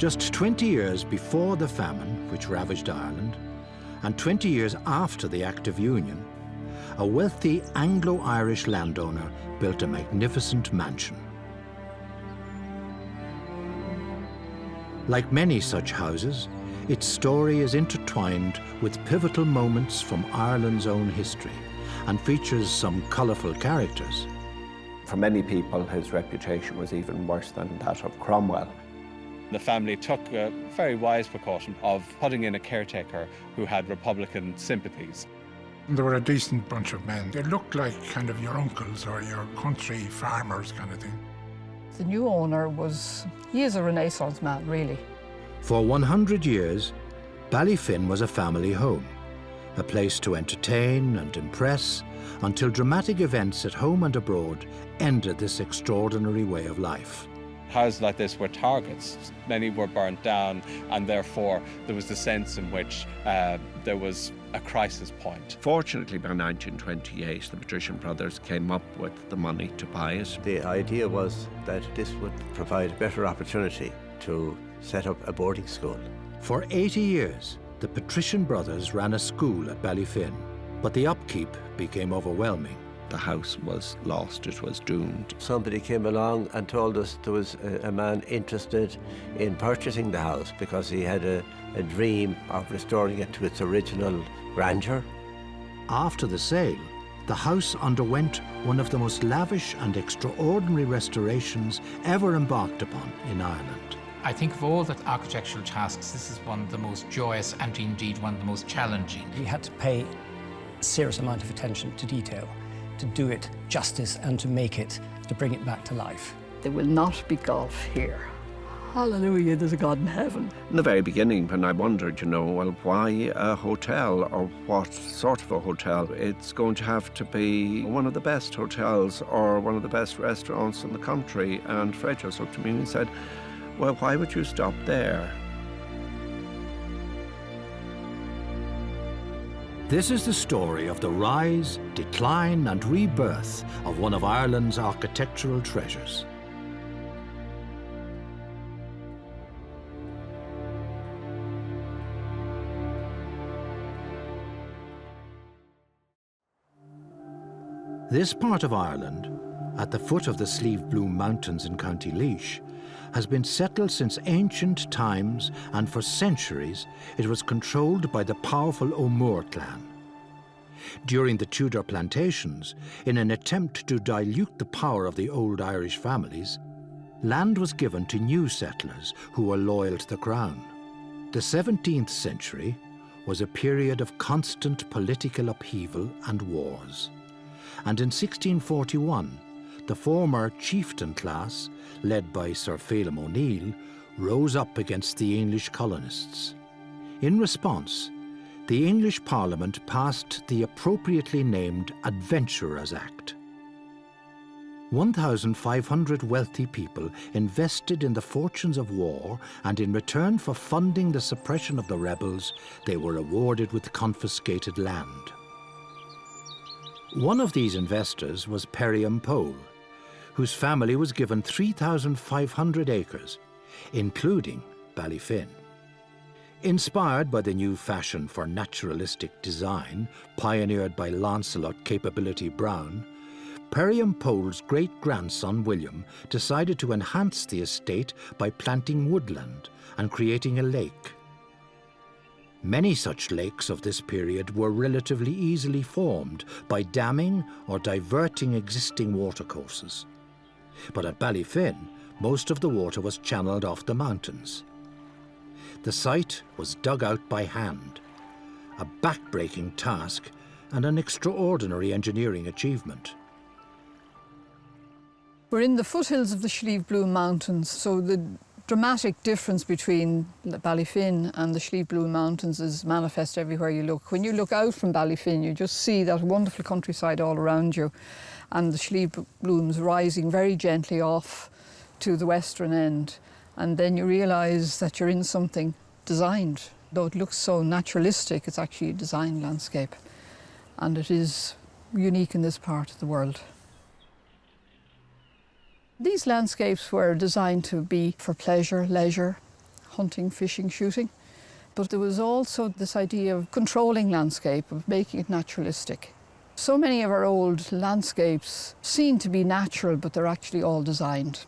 Just 20 years before the famine which ravaged Ireland, and 20 years after the Act of Union, a wealthy Anglo-Irish landowner built a magnificent mansion. Like many such houses, its story is intertwined with pivotal moments from Ireland's own history and features some colourful characters. For many people, his reputation was even worse than that of Cromwell. The family took a very wise precaution of putting in a caretaker who had Republican sympathies. They were a decent bunch of men. They looked like kind of your uncles or your country farmers kind of thing. The new owner he is a Renaissance man, really. For 100 years, Ballyfin was a family home, a place to entertain and impress until dramatic events at home and abroad ended this extraordinary way of life. Houses like this were targets. Many were burnt down, and therefore there was the sense in which there was a crisis point. Fortunately, by 1928, the Patrician brothers came up with the money to buy it. The idea was that this would provide a better opportunity to set up a boarding school. For 80 years, the Patrician brothers ran a school at Ballyfin, but the upkeep became overwhelming. The house was lost, it was doomed. Somebody came along and told us there was a man interested in purchasing the house because he had a dream of restoring it to its original grandeur. After the sale, the house underwent one of the most lavish and extraordinary restorations ever embarked upon in Ireland. I think of all the architectural tasks, this is one of the most joyous and indeed one of the most challenging. He had to pay a serious amount of attention to detail, to do it justice and to bring it back to life. There will not be golf here. Hallelujah, there's a God in heaven. In the very beginning, when I wondered, well, why a hotel, or what sort of a hotel? It's going to have to be one of the best hotels or one of the best restaurants in the country. And Fred just looked at me and said, well, why would you stop there? This is the story of the rise, decline and rebirth of one of Ireland's architectural treasures. This part of Ireland, at the foot of the Slieve Bloom Mountains in County Laois, has been settled since ancient times, and for centuries it was controlled by the powerful O'Moore clan. During the Tudor plantations, in an attempt to dilute the power of the old Irish families, land was given to new settlers who were loyal to the crown. The 17th century was a period of constant political upheaval and wars. And in 1641, the former chieftain class, led by Sir Phelim O'Neill, rose up against the English colonists. In response, the English Parliament passed the appropriately named Adventurers Act. 1,500 wealthy people invested in the fortunes of war, and in return for funding the suppression of the rebels, they were awarded with confiscated land. One of these investors was Periam Pole, whose family was given 3,500 acres, including Ballyfin. Inspired by the new fashion for naturalistic design, pioneered by Lancelot Capability Brown, Periam Pole's great-grandson William decided to enhance the estate by planting woodland and creating a lake. Many such lakes of this period were relatively easily formed by damming or diverting existing watercourses. But at Ballyfin, most of the water was channeled off the mountains. The site was dug out by hand, a back-breaking task and an extraordinary engineering achievement. We're in the foothills of the Slieve Bloom Mountains, so the dramatic difference between Ballyfin and the Slieve Bloom Mountains is manifest everywhere you look. When you look out from Ballyfin, you just see that wonderful countryside all around you, and the Slieve Blooms rising very gently off to the western end. And then you realise that you're in something designed. Though it looks so naturalistic, it's actually a designed landscape. And it is unique in this part of the world. These landscapes were designed to be for pleasure, leisure, hunting, fishing, shooting. But there was also this idea of controlling landscape, of making it naturalistic. So many of our old landscapes seem to be natural, but they're actually all designed.